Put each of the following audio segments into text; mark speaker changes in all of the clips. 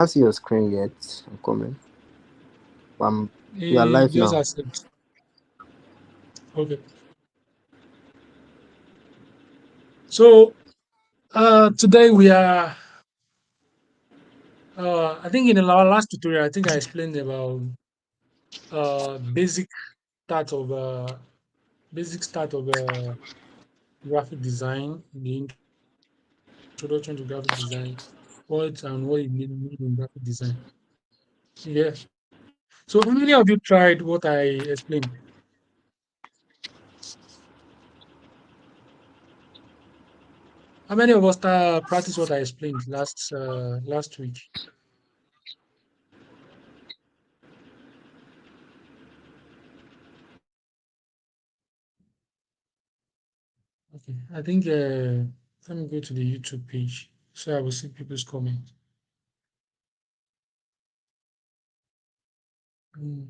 Speaker 1: can't see your screen yet. I'm coming. Um, we are
Speaker 2: He
Speaker 1: live
Speaker 2: just
Speaker 1: now.
Speaker 2: accept. Okay. So today we are. I think in our last tutorial, I think I explained about basic start of basic start of graphic design, the introduction to graphic design, what it mean in graphic design. Yeah. So how many of you tried what I explained? How many of us practice what I explained last week? Okay. I think let me go to the YouTube page so I will see people's comments. Mm.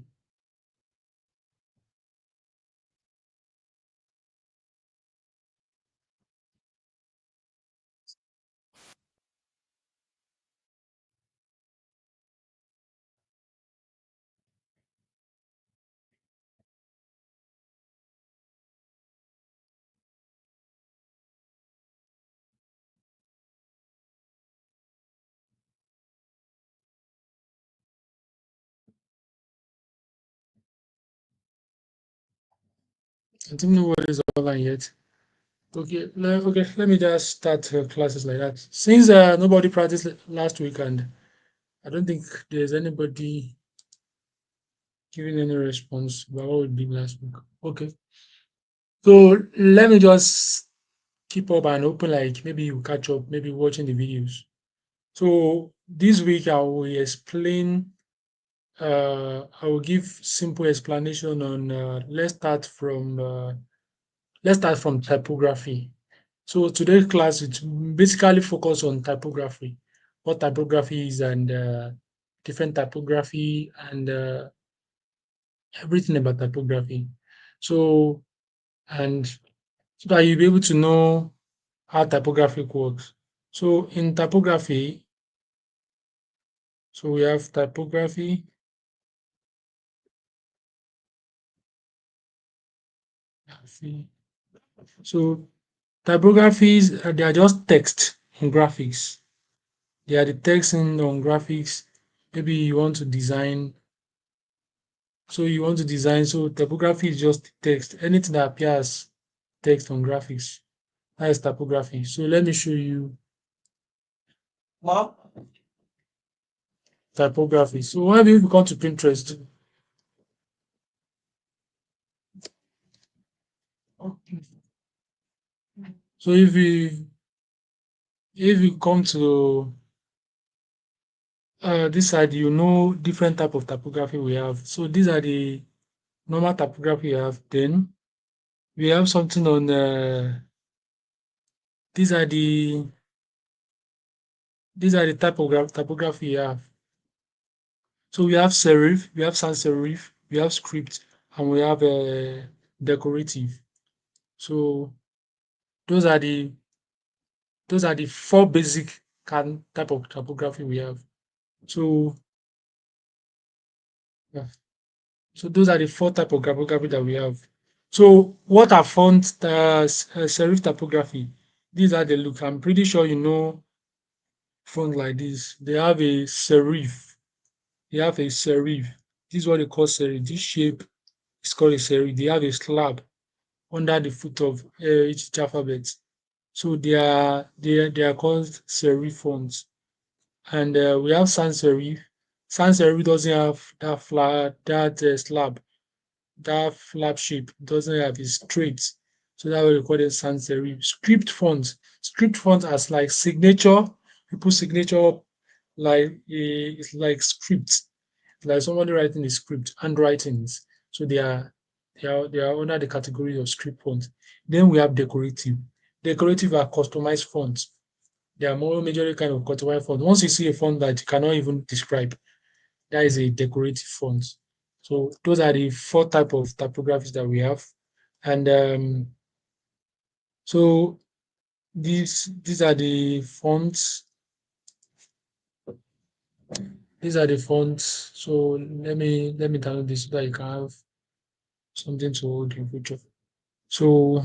Speaker 2: I think nobody's online yet. Okay, let me just start classes like that. Since nobody practiced last week and I don't think there's anybody giving any response about what we did last week. Okay. So let me just keep up and open like maybe you catch up, maybe watching the videos. So this week I will explain I will give simple explanation on let's start from typography. So today's class it basically focus on typography, what typography is and different typography and everything about typography. So and so that you'll be able to know how typography works. So in typography, so we have typography. So typographies they are just text in graphics. They are the text in on graphics. Maybe you want to design. So you want to design. So typography is just text. Anything that appears text on graphics. That is typography. So let me show you typography. So when you come to Pinterest, so if you come to this side, you know different type of typography we have. So these are the normal typography we have. Then we have something on these are the typography we have. So we have serif, we have sans serif, we have script, and we have decorative. So those are the four basic type of typography we have. So yeah, so those are the four type of typography that we have. So what are font serif typography? These are the look. I'm pretty sure you know font like this. They have a serif. They have a serif. This is what they call serif. This shape is called a serif. They have a slab under the foot of each alphabet. So they are called serif fonts. And we have sans serif. Sans serif doesn't have that slab, that flap shape. It doesn't have it straight. So that's what we call it sans serif. Script fonts. Script fonts as like signature. People signature like it's like script. Like somebody writing a script, handwritings. So they are under the category of script fonts. Then we have decorative. Decorative are customized fonts. They are more majorly kind of customized font. Once you see a font that you cannot even describe, that is a decorative font. So those are the four type of typographies that we have. And so these are the fonts. These are the fonts. So let me download this so that you can have something to hold in future. So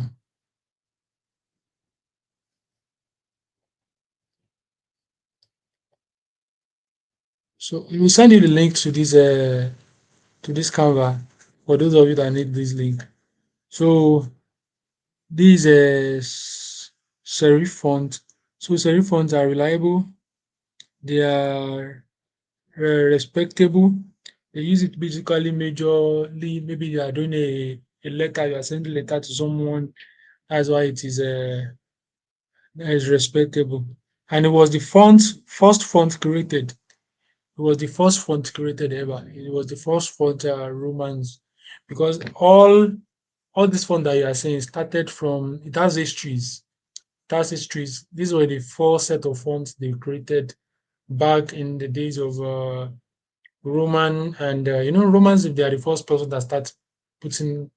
Speaker 2: we will send you the link to this Canva for those of you that need this link. So these serif font. So serif fonts are reliable. They are respectable. They use it basically majorly. Maybe you are doing a letter, you are sending a letter to someone. That's why it is respectable. And it was the first font created. It was the first font created ever. It was the first font Romans, because all this font that you are saying started from, it has histories. It has histories. These were the first set of fonts they created back in the days of Roman, and Romans, if they are the first person that start putting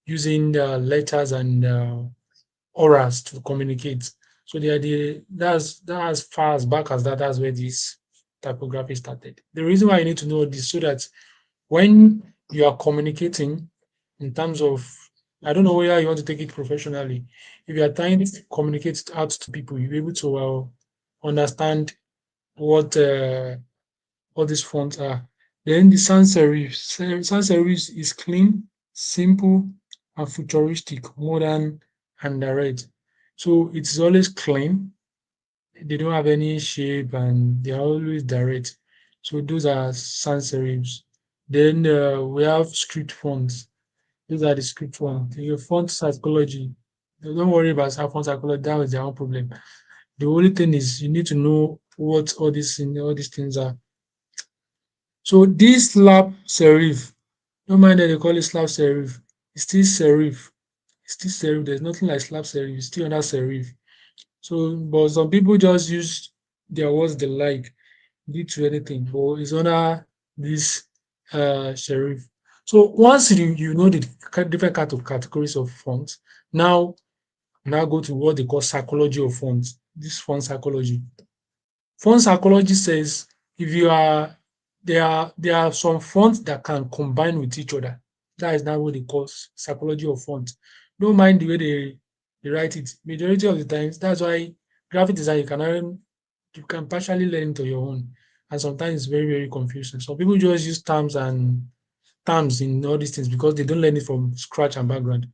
Speaker 2: using letters and auras to communicate. So they are that's as far as back as that. That's where this typography started. The reason why you need to know this, so that when you are communicating in terms of, I don't know whether you want to take it professionally. If you are trying to communicate out to people, you'll be able to understand what all these fonts are. Then the sans serif. Sans serif is clean, simple, and futuristic, modern, and direct. So it's always clean. They don't have any shape and they are always direct. So those are sans serifs. Then we have script fonts. Those are the script fonts. Your font psychology. Don't worry about how font psychology. That was their own problem. The only thing is you need to know what all these things are. So this slab serif, don't mind that they call it slab serif, it's still serif. It's still serif. There's nothing like slab serif, it's still under serif. So but some people just use their words they like, due to anything, but it's under this serif. So once you know the different kind of categories of fonts, now go to what they call psychology of fonts. This font psychology. Font psychology says if you are there are some fonts that can combine with each other. That is now what they call psychology of font. Don't mind the way they write it. Majority of the times, that's why graphic design you can partially learn it on your own. And sometimes it's very, very confusing. Some people just use terms in all these things because they don't learn it from scratch and background.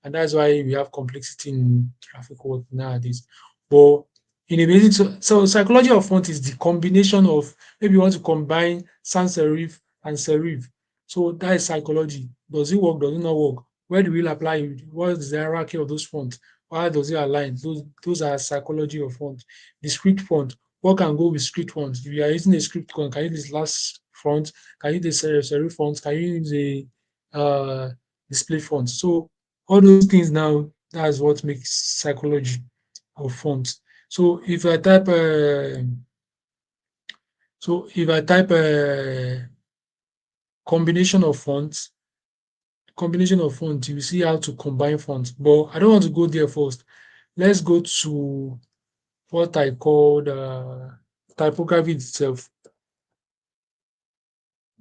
Speaker 2: And that's why we have complexity in graphic work nowadays. But in a basic, so psychology of font is the combination of, maybe you want to combine sans serif and serif. So that is psychology. Does it work? Does it not work? Where do we apply it? What is the hierarchy of those fonts? How does it align? Those are psychology of font. The script font. What can go with script font? If you are using a script font, can you use this last font? Can you use the serif font? Can you use a display font? So all those things now, that's what makes psychology of fonts. So if I type combination of fonts, you see how to combine fonts. But I don't want to go there first. Let's go to what I called typography itself.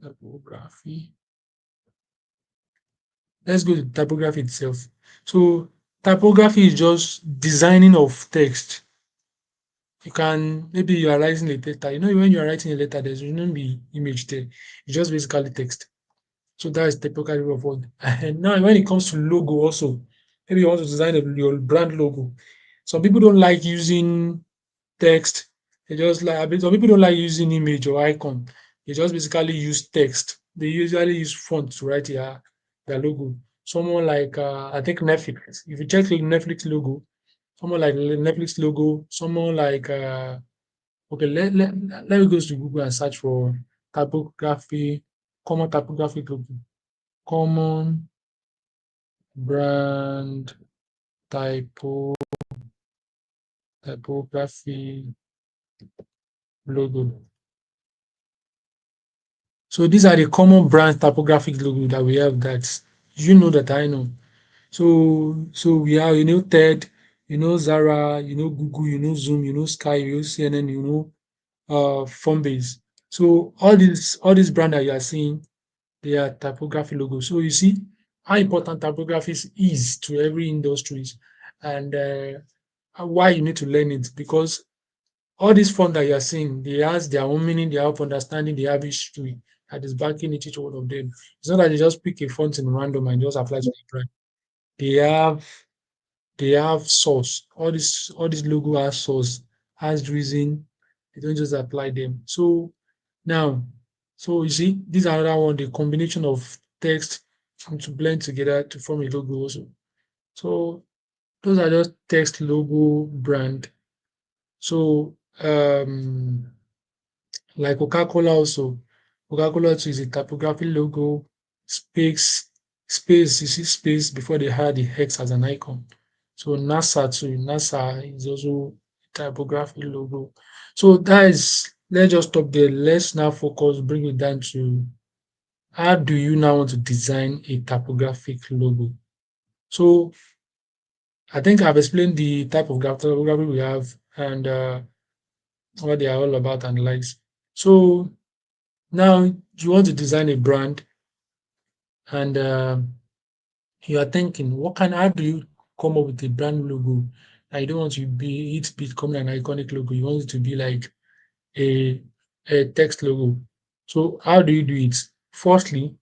Speaker 2: Typography. Let's go to typography itself. So typography is just designing of text. You can, maybe you are writing a letter. When you are writing a letter, there's not be image there. It's just basically text. So that is typically of what. And now when it comes to logo also, maybe you want to design your brand logo. Some people don't like using text. They just like, some people don't like using image or icon. They just basically use text. They usually use font to write their logo. Someone like I think Netflix. If you check the Netflix logo, someone like Netflix logo, someone like okay, let me go to Google and search for typography, common typography logo. Common brand typography logo. So these are the common brand typographic logo that we have, that that I know. So we have, TED, Zara, Google, Zoom, Sky, CNN, Phonebase. So all these brand that you are seeing, they are typography logos. So you see how important typography is to every industries, and why you need to learn it, because all these font that you are seeing, they has their own meaning, they have understanding, they have history that is backing each one of them. It's not that they just pick a font in random and just apply to the brand. They have they have source. All these logo has source, has reason. They don't just apply them. So now, so you see, these are another one, the combination of text and to blend together to form a logo also. So those are just text, logo, brand. So like Coca-Cola also. Coca-Cola too is a typography logo, space, you see space before they had the hex as an icon. So NASA too, NASA is also a typography logo. So that is, let's just stop there. Let's now focus, bring it down to how do you now want to design a typographic logo. So I think I've explained the type of typography we have, and what they are all about and likes. So now you want to design a brand, and you are thinking, what can how do you come up with a brand logo? I don't want to be it becoming an iconic logo. You want it to be like a text logo. So how do you do it? Firstly,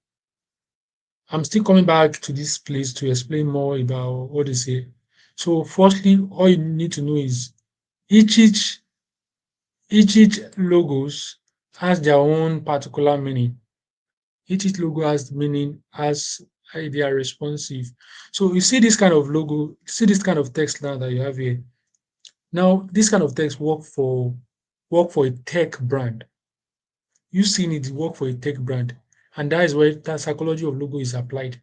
Speaker 2: I'm still coming back to this place to explain more about what they say. So firstly, all you need to know is each each each logos has their own particular meaning. Each logo has meaning, has they are responsive. So you see this kind of logo, see this kind of text now that you have here. Now this kind of text work for a tech brand. You seen it work for a tech brand, and that is where that psychology of logo is applied.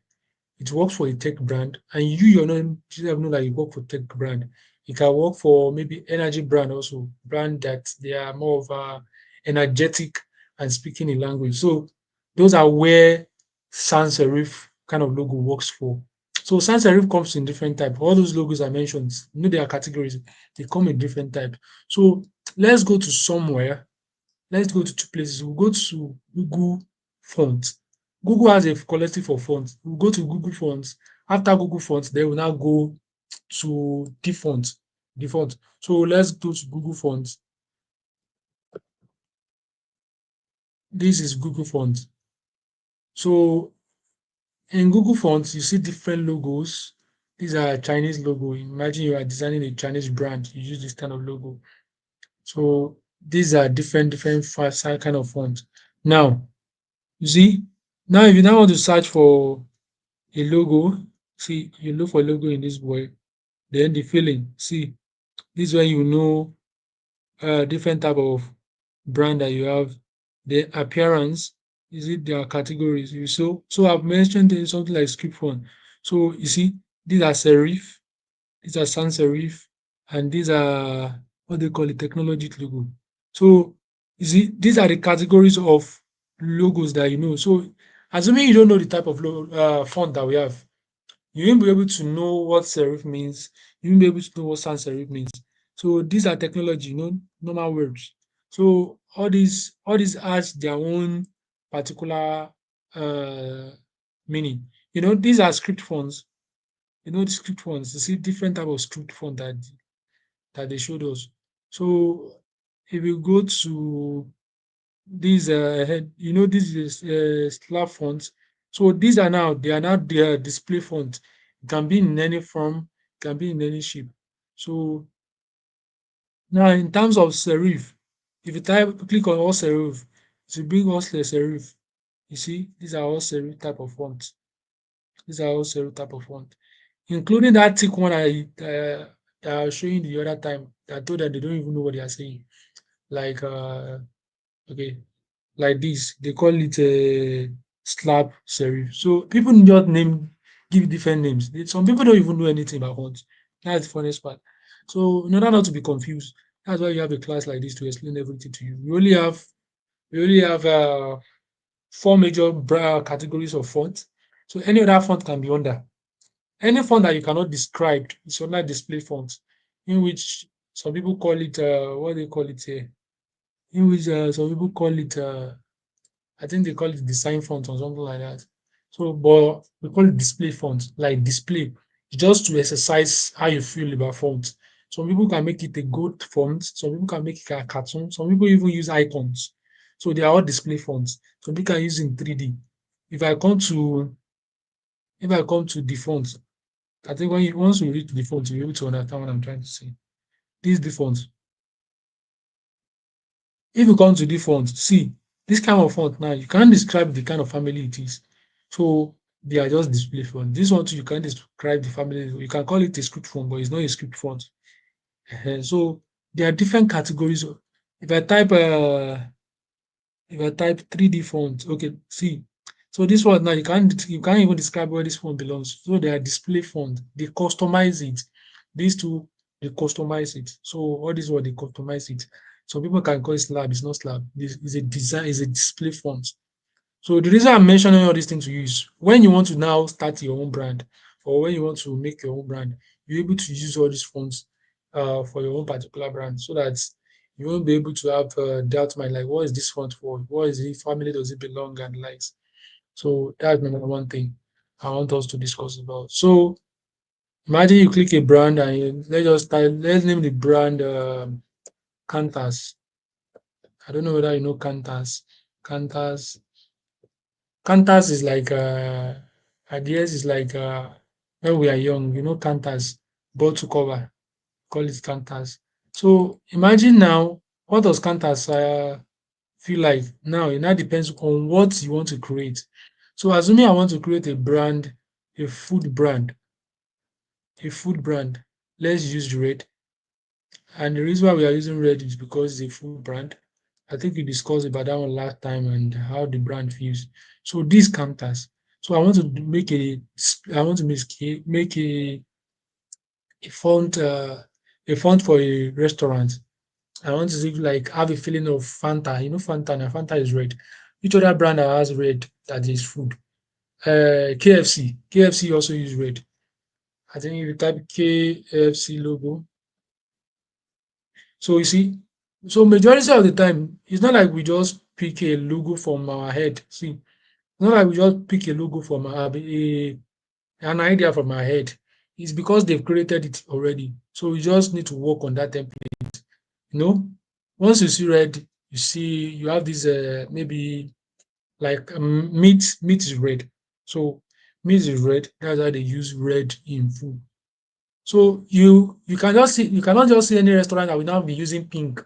Speaker 2: It works for a tech brand, and you're not you don't even know that you work for tech brand. It can work for maybe energy brand also, brand that they are more of energetic and speaking a language. So those are where sans serif kind of logo works for. So sans serif comes in different type. All those logos I mentioned, you know, they are categories. They come in different type. So let's go to somewhere. Let's go to two places. We'll go to Google Fonts. Google has a collective of fonts. We'll go to Google Fonts. After Google Fonts, then we'll now go to default. Default. So let's go to Google Fonts. This is Google Fonts. So in Google Fonts, you see different logos. These are Chinese logo. Imagine you are designing a Chinese brand. You use this kind of logo. So these are different kind of fonts. Now, you see, now if you now want to search for a logo, see, you look for logo in this way, then the filling, see, this is where you know different type of brand that you have, the appearance, is it their categories. So I've mentioned there something like script font. So you see, these are serif, these are sans serif, and these are what they call it, technology logo. So you see, these are the categories of logos that you know. So assuming you don't know the type of font that we have, you won't be able to know what serif means. You won't be able to know what sans serif means. So these are technology, normal words. So all these has their own particular uh, meaning. These are script fonts. The script fonts. You see different type of script font that they showed us. So if you go to these this is slab fonts. So they are now their display font. It can be in any form, it can be in any shape. So now in terms of serif, if you click on all serif, it will bring us the serif. You see, these are all serif type of fonts. These are all serif type of font, including that thick one that I was showing the other time. That I told that they don't even know what they are saying. Like okay, like this. They call it a slab serif. So people just give different names. Some people don't even know anything about fonts. That's the funniest part. So in order not to be confused, that's why you have a class like this to explain everything to you. We only have four major categories of fonts. So any other font can be under. Any font that you cannot describe is under display font, in which some people call it what they call it here. in which some people call it I think they call it design font or something like that. So, but we call it display font, like display, just to exercise how you feel about font. Some people can make it a goat font, some people can make it a cartoon, some people even use icons. So they are all display fonts. Some people can use in 3D. If I come to if I come to the font, I think once you read the font, you'll be able to understand what I'm trying to say. This is the font. If you come to the font, see this kind of font now, you can't describe the kind of family it is. So they are just display font. This one too, you can't describe the family. You can call it a script font, but it's not a script font. So there are different categories. If I type if I type 3D font, okay, see. So this one now you can't even describe where this font belongs. So they are display font. They customize it. These two they customize it. So all this one they customize it. Some people can call it slab, it's not slab. This is a design, is a display font. So the reason I'm mentioning all these things to you is when you want to now start your own brand or when you want to make your own brand, you're able to use all these fonts for your own particular brand so that you won't be able to have doubt mind like what is this font for? What is the family does it belong and likes? So that's my number one thing I want us to discuss about. So imagine you click a brand and let's name the brand Cantas. I don't know whether you know Cantas. Cantas Cantas is like ideas is like when we are young, Cantas, bottle cover, call it Cantas. So imagine now what does Cantas feel like now? It now depends on what you want to create. So assuming I want to create a brand, a food brand, a food brand, let's use red. And the reason why we are using red is because it's a food brand. I think we discussed about that one last time and how the brand feels. So these counters. So I want to I want to make a font a font for a restaurant. I want to see like have a feeling of Fanta. You know Fanta now. Fanta is red. Which other brand that has red that is food? KFC. KFC also use red. I think if you type KFC logo, so you see, so majority of the time, it's not like we just pick a logo from our head. See, it's not like we just pick a logo from an idea from our head. It's because they've created it already. So we just need to work on that template. You know, once you see red, you have this maybe like meat is red. So meat is red. That's why they use red in food. So you cannot just see any restaurant that will now be using pink.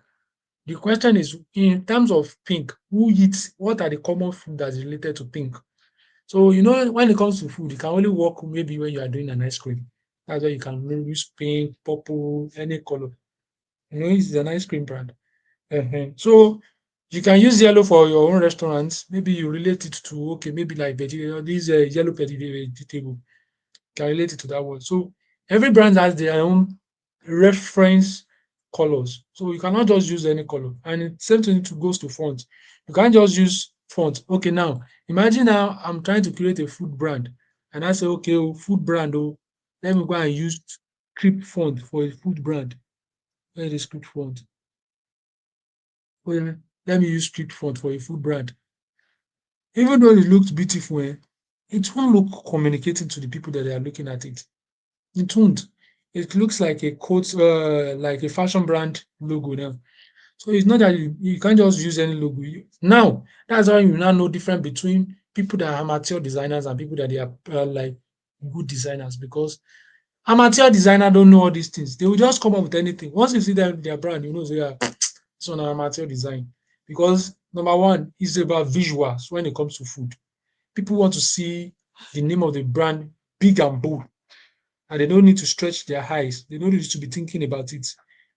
Speaker 2: The question is in terms of pink, who eats what are the common food that's related to pink? So when it comes to food, it can only work maybe when you are doing an ice cream. That's why you can use pink, purple, any color. It's an ice cream brand. So you can use yellow for your own restaurants. Maybe you relate it to okay, maybe like vegetable, this yellow vegetable can relate it to that one. So every brand has their own reference colors. So you cannot just use any color. And the same thing to goes to font. You can't just use font. Okay, now imagine now I'm trying to create a food brand and I say, okay, food brand, let me go and use script font for a food brand. Where is the script font? Oh yeah, let me use script font for a food brand. Even though it looks beautiful, it won't look communicating to the people that are looking at it. It won't. It looks like a coat, like a fashion brand logo now. So it's not that you can't just use any logo. Now, that's how you now know difference between people that are amateur designers and people that they are like good designers because amateur designer don't know all these things. They will just come up with anything. Once you see their brand, you know, so yeah, it's on amateur design. Because number one, it's about visuals when it comes to food. People want to see the name of the brand big and bold and they don't need to stretch their eyes. They don't need to be thinking about it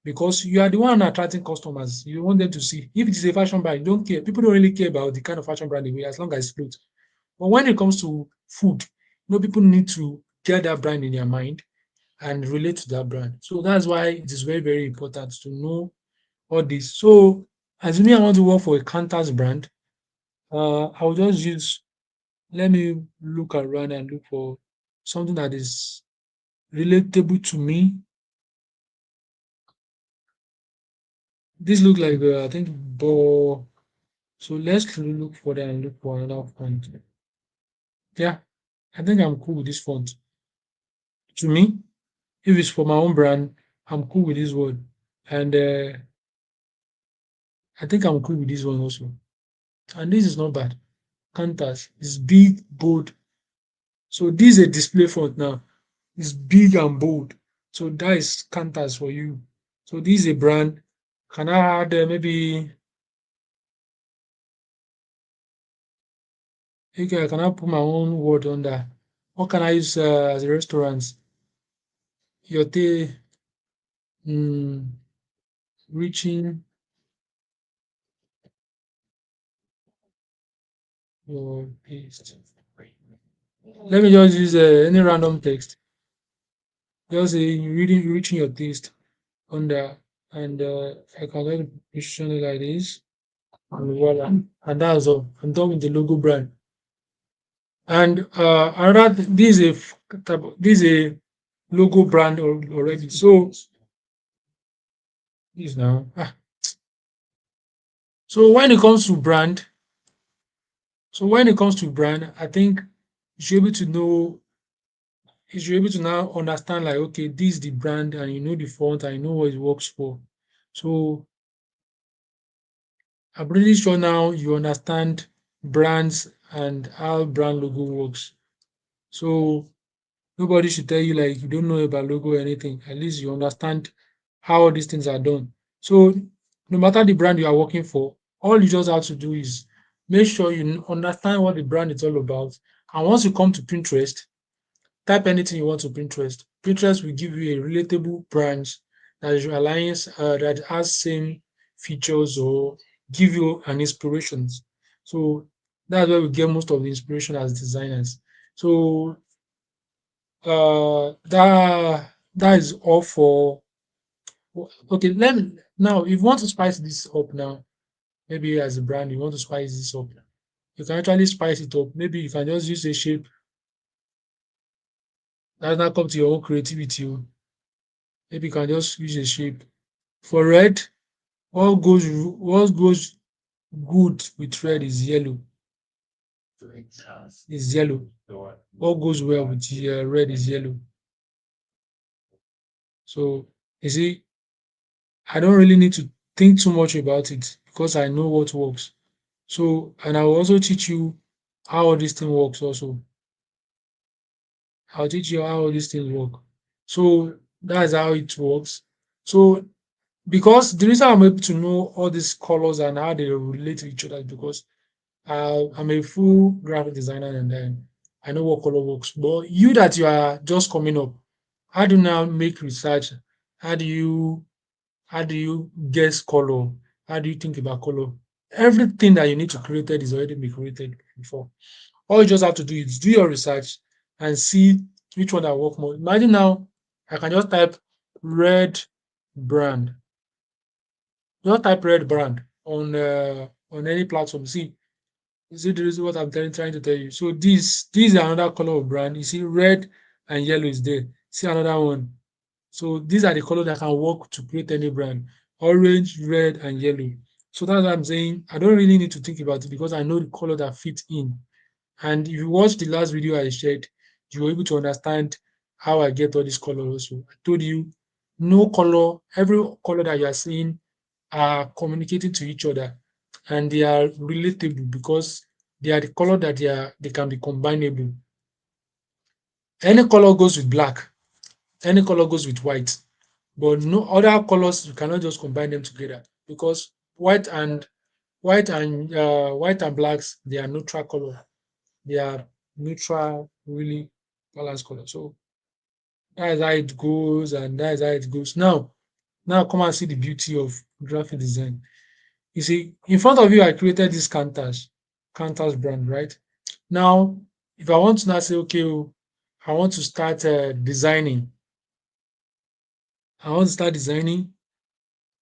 Speaker 2: because you are the one attracting customers. You want them to see. If it is a fashion brand, you don't care. People don't really care about the kind of fashion brand they wear as long as it's clothes. But when it comes to food, people need to get that brand in their mind and relate to that brand. So that's why it is very, very important to know all this. So assuming I want to work for a Cantas brand, I'll just use, let me look around and look for something that is relatable to me. This look like I think ball. So let's look for that and look for another font. Yeah, I think I'm cool with this font. To me, if it's for my own brand, I'm cool with this one. And I think I'm cool with this one also. And this is not bad. Canvas is big, bold. So this is a display font now. It's big and bold. So that is Canvas for you. So this is a brand. Can I add maybe okay, can I put my own word on that? What can I use as a restaurant? Your tea, reaching your taste. Let me just use any random text. Just say reading, reaching your taste on that, and I can just position it like this, and voila, and that's all. I'm done with the logo brand. And another, this is this is a logo brand already. So this now. So when it comes to brand, I think you should be able to know, you should be able to now understand like, okay, this is the brand, and you know the font, and you know what it works for. So I'm pretty sure now you understand brands and how brand logo works. So nobody should tell you like you don't know about logo or anything. At least you understand how all these things are done. So no matter the brand you are working for, all you just have to do is make sure you understand what the brand is all about. And once you come to Pinterest, type anything you want to Pinterest. Pinterest will give you a relatable brand that is aligns that has same features or give you an inspirations. So that's where we get most of the inspiration as designers. So that is all for okay. Let me now if you want to spice this up now, maybe as a brand you want to spice this up, you can actually spice it up. Maybe you can just use a shape that now come to your own creativity. Maybe you can just use a shape. For red, what goes good with red is yellow. Is yellow. What goes well with red is yellow. So you see, I don't really need to think too much about it because I know what works. So, and I will also teach you how all this thing works also. I'll teach you how all these things work. So that's how it works. So because the reason I'm able to know all these colors and how they relate to each other is because I'm a full graphic designer, and then I know what color works. But you that you are just coming up, how do you now make research? How do you how do you guess color? How do you think about color? Everything that you need to create is already been created before. All you just have to do is do your research and see which one that work more. Imagine now I can just type red brand. Just type red brand on any platform. See the reason what I'm trying to tell you. So this is another color of brand. You see red and yellow is there. See another one. So these are the colors that can work to create any brand. Orange, red, and yellow. So that's what I'm saying. I don't really need to think about it because I know the color that fit in. And if you watch the last video I shared, you were able to understand how I get all these colors also. I told you no color, every color that you are seeing are communicating to each other, and they are relatable because they are the color that they can be combinable. Any color goes with black, any color goes with white, but no other colors you cannot just combine them together because white and blacks, they are neutral color. They are neutral, really balanced color. So that's how it goes, and that's how it goes. Now come and see the beauty of graphic design. You see, in front of you, I created this Cantas brand, right? Now, if I want to now say, okay, I want to start designing. I want to start designing.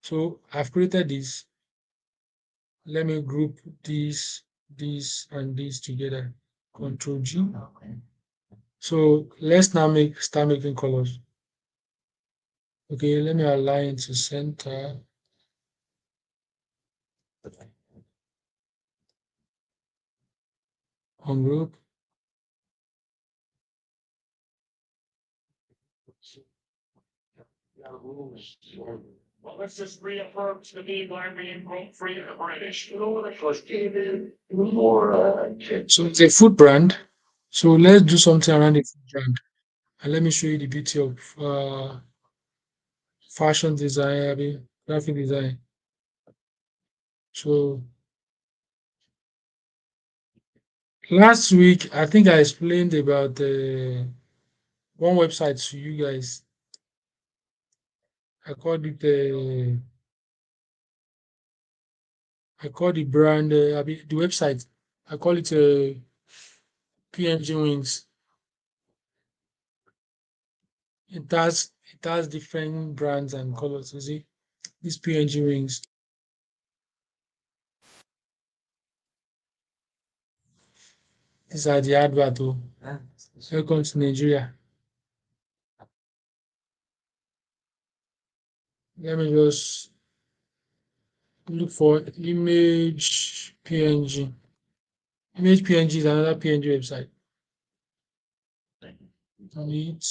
Speaker 2: So I've created this. Let me group this, and this together. Control G. So let's now start making colors. Okay, let me align to center. on group.
Speaker 3: Well, let's just reaffirm to me by being free of British.
Speaker 2: So it's a food brand. So let's do something around the food brand. And let me show you the beauty of fashion design, I mean, graphic design. So last week, I think I explained about one website to you guys. I called it I call the brand I mean, the website. I call it PNG Wings. It has different brands and colors. You see, these PNG Wings. These are the advert. Oh. Welcome to Nigeria. Let me just look for image PNG. Image PNG is another PNG website. And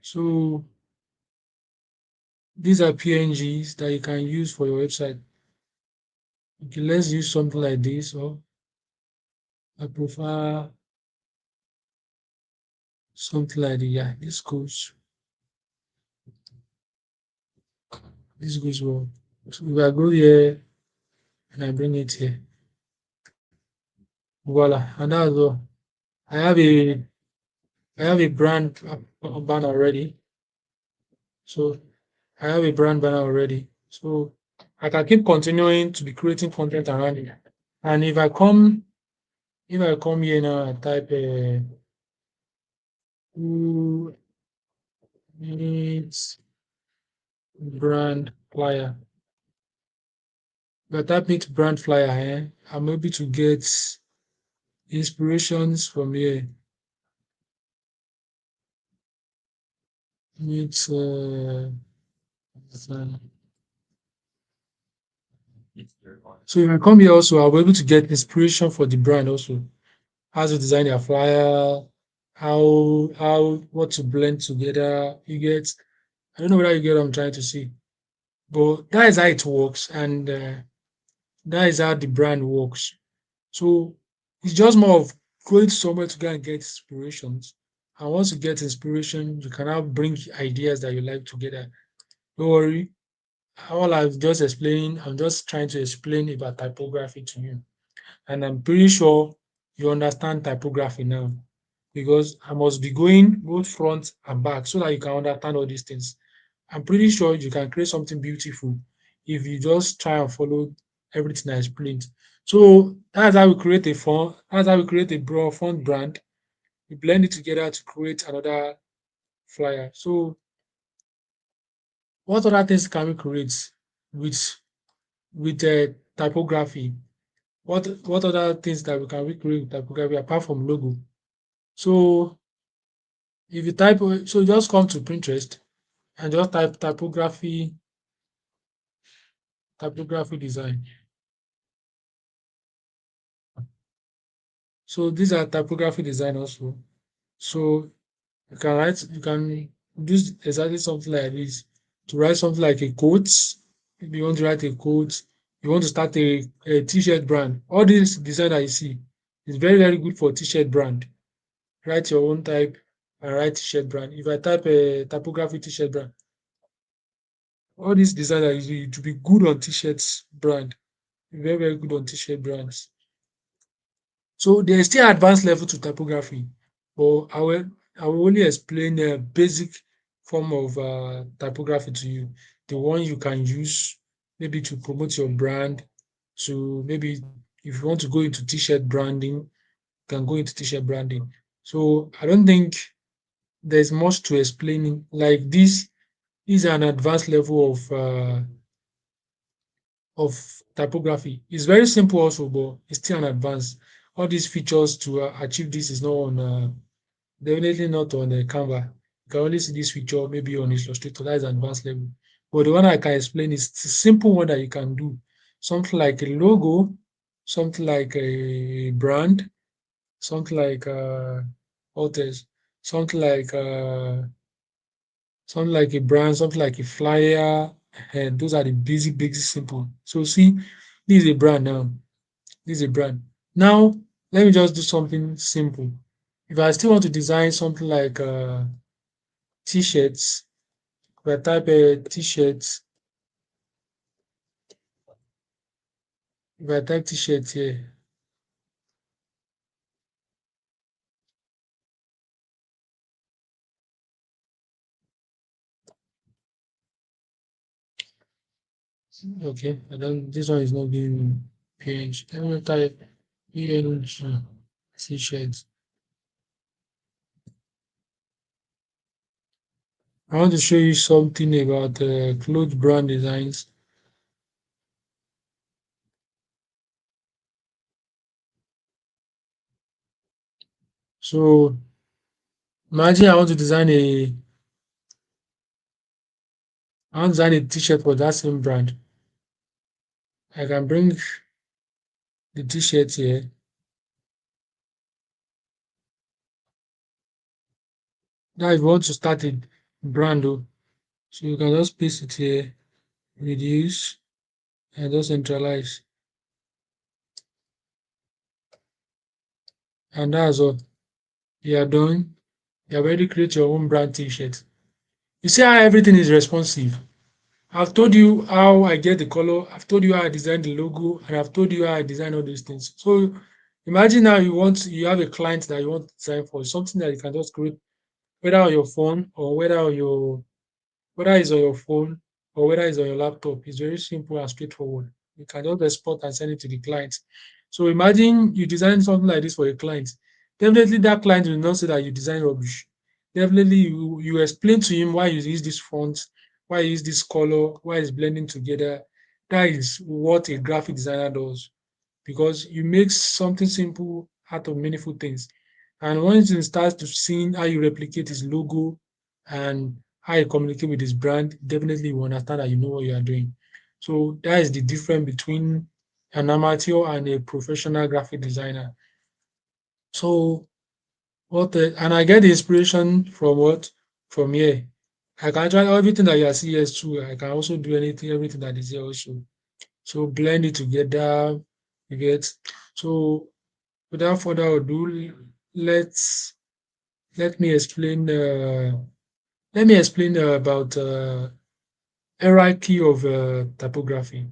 Speaker 2: so these are PNGs that you can use for your website. Okay, let's use something like this. Or I prefer something like the yeah. This goes well. So if I go here and I bring it here, voila, and that's all. I have a I have a brand banner already. So I have a brand banner already. So I can keep continuing to be creating content around it. And if I come here now and type who needs brand flyer. If I type it brand flyer here, I'm able to get inspirations from here. It's so if I come here also, I'll be able to get inspiration for the brand also. How to design their flyer, how what to blend together. You get I don't know whether you get what I'm trying to say. But that is how it works, and that is how the brand works. So it's just more of going somewhere to go and get inspirations. And once you get inspiration, you can now bring ideas that you like together. Don't worry. All I've just explained, I'm just trying to explain about typography to you. And I'm pretty sure you understand typography now because I must be going both front and back so that you can understand all these things. I'm pretty sure you can create something beautiful if you just try and follow everything I explained. So that's how we create a font. That's how we create a broad font brand. We blend it together to create another flyer. So what other things can we create with typography? What other things that we create with typography apart from logo? So if you type, so just come to Pinterest and just type typography design. So these are typography design also. So you can do exactly something like this to write something like a quote. If you want to write a quote, you want to start a t-shirt brand. All this design that you see is very, very good for t-shirt brand. Write your own type and write t-shirt brand. If I type a typography t-shirt brand, all these design that you see to be good on t-shirts brand, very, very good on t-shirt brands. So there is still advanced level to typography, but I will only explain a basic form of typography to you, the one you can use maybe to promote your brand, to maybe if you want to go into t-shirt branding, you can go into t-shirt branding. So I don't think there's much to explaining. Like this is an advanced level of typography. It's very simple also, but it's still an advance. All these features to achieve this is not on definitely not on Canva. You can only see this feature maybe on Illustrator. That is advanced level. But the one I can explain is the simple one that you can do. Something like a logo, something like a brand, something like what else? Something like something like a brand, something like a flyer. And those are the basic simple. So see, this is a brand now. This is a brand. Now let me just do something simple. If I still want to design something like t-shirts, if I type t-shirts, if I type t-shirts here, okay, I don't, this one is not being png. Let me type png t-shirts. I want to show you something about clothes brand designs. So imagine I want to design a t-shirt for that same brand. I can bring the t-shirt here. Now if you want to start a brand, oh, so you can just paste it here, reduce, and just centralize. And that's all. You are done. You have already created your own brand t-shirt. You see how everything is responsive. I've told you how I get the color, I've told you how I design the logo, and I've told you how I design all those things. So imagine now you have a client that you want to design for, something that you can just create whether on your phone or whether it's on your phone or whether it's on your laptop. It's very simple and straightforward. You can just export and send it to the client. So imagine you design something like this for a client. Definitely that client will not say that you design rubbish. Definitely you explain to him why you use this font, why you use this color, why it's blending together. That is what a graphic designer does, because you make something simple out of meaningful things. And once he starts to see how you replicate his logo and how you communicate with his brand, definitely you understand that you know what you are doing. So that is the difference between an amateur and a professional graphic designer. So and I get the inspiration from what? From here. I can try everything that you are seeing here too. I can also do everything that is here also. So blend it together. You get. So without further ado, let's let me explain. About hierarchy of typography.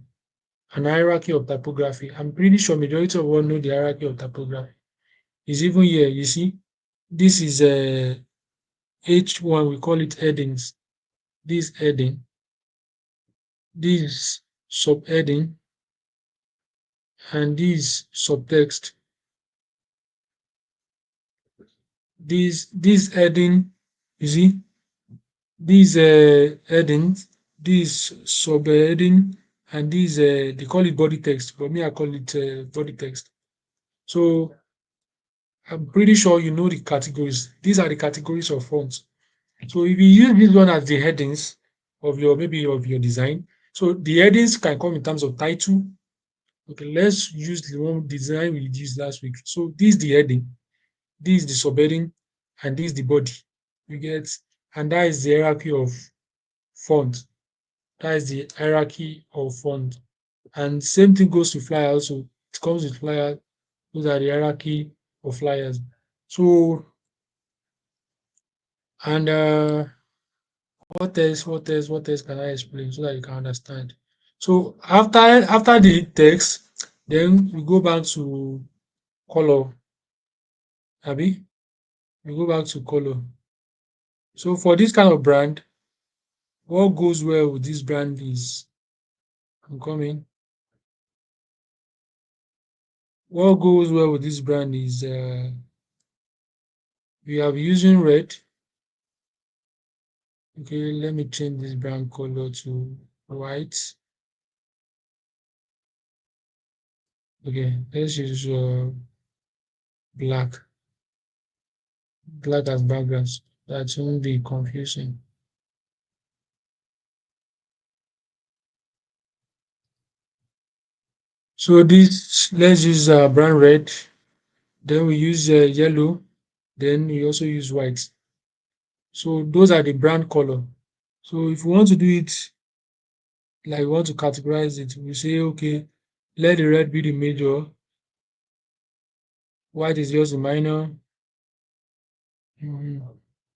Speaker 2: An hierarchy of typography. I'm pretty sure majority of us know the hierarchy of typography. It's even here. You see, this is H1. We call it headings. This heading. This subheading, and this subtext. This heading. You see, these headings, this subheading, and these they call it body text, but me I call it body text. So I'm pretty sure you know the categories. These are the categories of fonts. So if you use this one as the headings of your maybe of your design, so the headings can come in terms of title. Okay, let's use the one design we used last week. So this is the heading, this is the subheading, and this is the body. You get, and that is the hierarchy of font. That is the hierarchy of font. And same thing goes to flyer also. It comes with flyer. Those are the hierarchy of flyers. So and what else can I explain so that you can understand? So after the text, then we go back to color. Abi, we go back to color. So for this kind of brand, what goes well with this brand is I'm coming. What goes well with this brand is we have using red. Okay, let me change this brand color to white. Okay, let's use black. Black as background. That won't be confusing. So this, let's use brown red, then we use yellow, then we also use white. So those are the brand color. So if we want to do it like we want to categorize it, we say, okay, let the red be the major, white is just the minor. Mhm.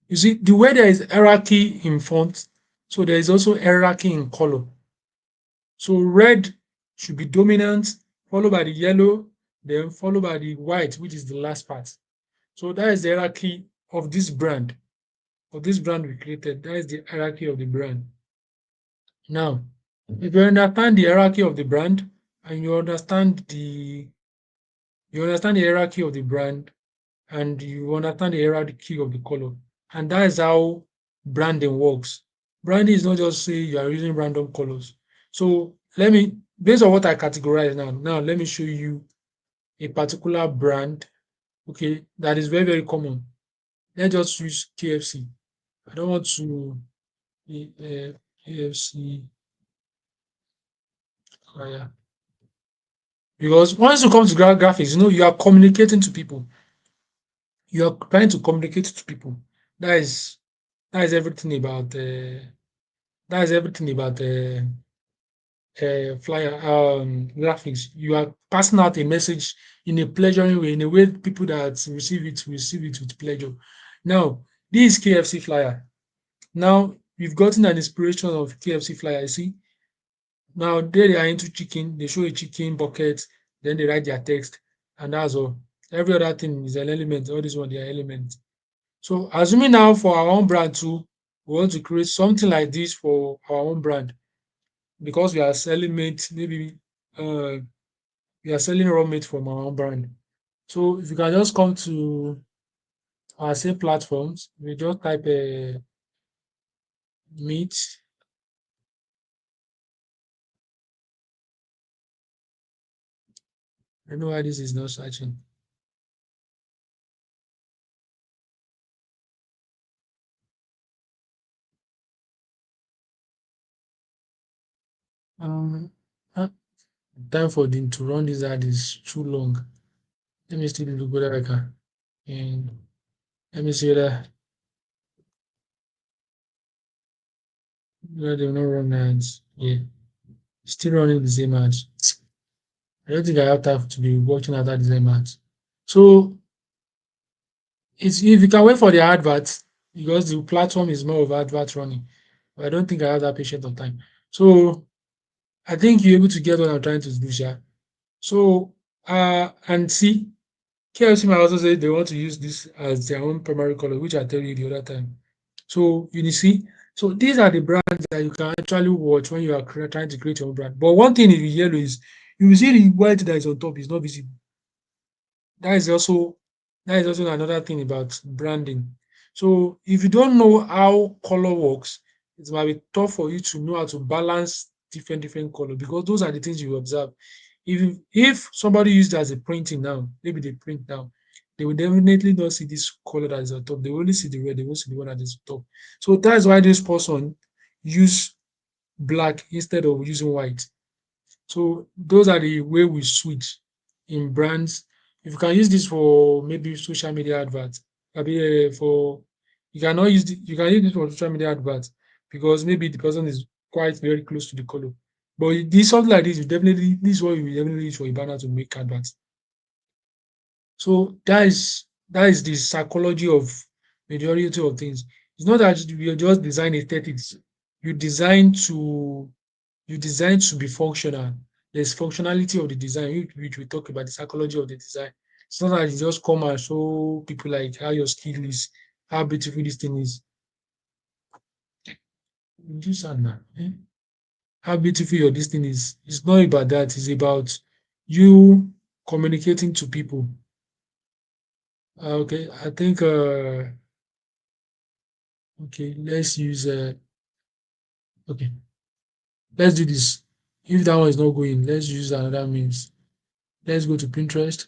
Speaker 2: You see, the way there is hierarchy in font, so there is also hierarchy in color. So red should be dominant, followed by the yellow, then followed by the white, which is the last part. So that is the hierarchy of this brand, we created. That is the hierarchy of the brand. Now, if you understand the hierarchy of the brand and you understand the hierarchy of the brand and you understand the hierarchy of the color, and that is how branding works. Branding is not just say you are using random colors. So let me, based on what I categorize now let me show you a particular brand, okay, that is very, very common. Let's just use KFC. I don't want to KFC fire. Because once you come to graphics, you are communicating to people. You are trying to communicate to people. That is that is everything about flyer graphics. You are passing out a message in a pleasuring way, in a way people that receive it with pleasure. Now, this is KFC flyer. Now we've gotten an inspiration of KFC flyer. You see, now they are into chicken. They show a chicken bucket, then they write their text, and that's all. Every other thing is an element. All this one they are elements. So assuming now for our own brand too, we want to create something like this for our own brand because we are selling meat, maybe uh, we are selling raw meat from our own brand. So if you can just come to our same platforms, we just type meat. I don't know why this is not searching. Um, uh, Time for them to run this ad is too long. Let me still look whether I can. And let me see whether they will not run ads. Yeah, still running the same ads. I don't think I have time to be watching after the same ads. So it's if you can wait for the adverts because the platform is more of advert running. But I don't think I have that patient of time. So I think you're able to get what I'm trying to do, Sha. So and see, KFC might also say they want to use this as their own primary color, which I tell you the other time. So you see, so these are the brands that you can actually watch when you are trying to create your own brand. But one thing in yellow is you will see the white that is on top is not visible. That is also another thing about branding. So if you don't know how color works, it might be tough for you to know how to balance different color because those are the things you observe. If somebody used it as a printing now, maybe they print now, they will definitely not see this color that is on top. They will only see the red, they won't see the one that is on top. So that's why this person use black instead of using white. So those are the way we switch in brands. If you can use this for maybe social media adverts, maybe for you can use this for social media adverts because maybe the person is quite very close to the color. But this something like this, this is what you will definitely use for a banner to make adverts. So that is the psychology of majority of things. It's not that you just design aesthetics. You design to be functional. There's functionality of the design, which we talk about the psychology of the design. It's not that you just come and show people like how your skill is, how beautiful this thing is. This and that, how beautiful your this thing is. It's not about that. It's about you communicating to people. Okay, I think okay, okay, let's do this. If that one is not going, let's use another means. Let's go to Pinterest.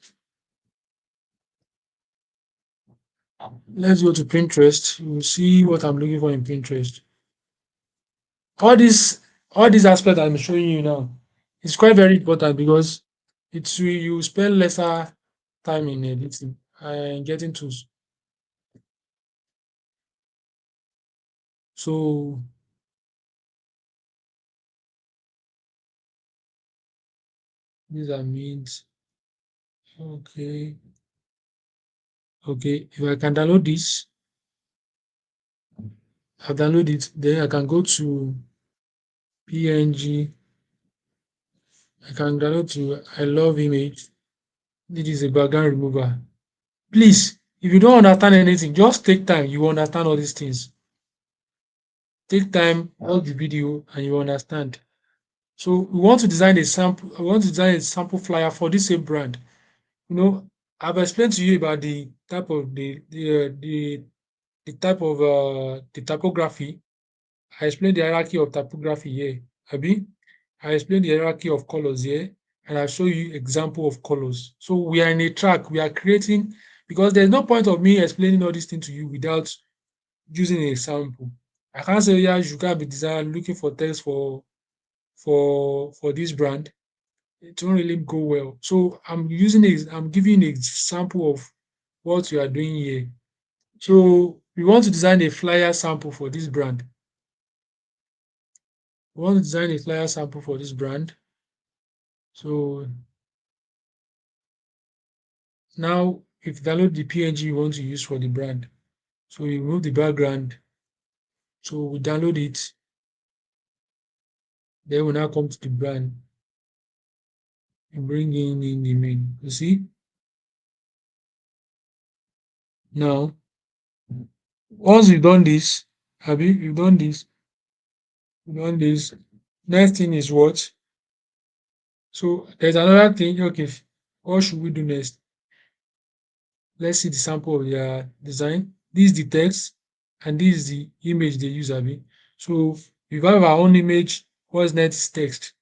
Speaker 2: Let's go to Pinterest. You will see what I'm looking for in Pinterest. All this all these aspects I'm showing you now is quite very important because It's you spend lesser time in editing and getting tools. So these are means. Okay. Okay. If I can download this, I'll download it. Then I can go to PNG. I can download to I love image. This is a background remover. Please, if you don't understand anything, just take time. You understand all these things. Take time, watch the video, and you understand. So we want to design a sample. I want to design a sample flyer for this same brand. You know, I've explained to you about the type of the type of the typography. I explained the hierarchy of typography here. Abi, I explained the hierarchy of colors here, and I show you example of colors. So we are in a track. We are creating because there's no point of me explaining all these things to you without using a sample. I can't say, yeah, you can be design looking for text for this brand. It won't really go well. So I'm giving an example of what you are doing here. So we want to design a flyer sample for this brand. We want to design a flyer sample for this brand. So now if you download the PNG you want to use for the brand. So you remove the background. So we download it. Then we now come to the brand and bring in the main. You see? Now, once you've done this, you've done this. Next thing is what? So there's another thing. Okay, what should we do next? Let's see the sample of their design. This is the text and this is the image they use, Abi. So if we have our own image, what's next is text.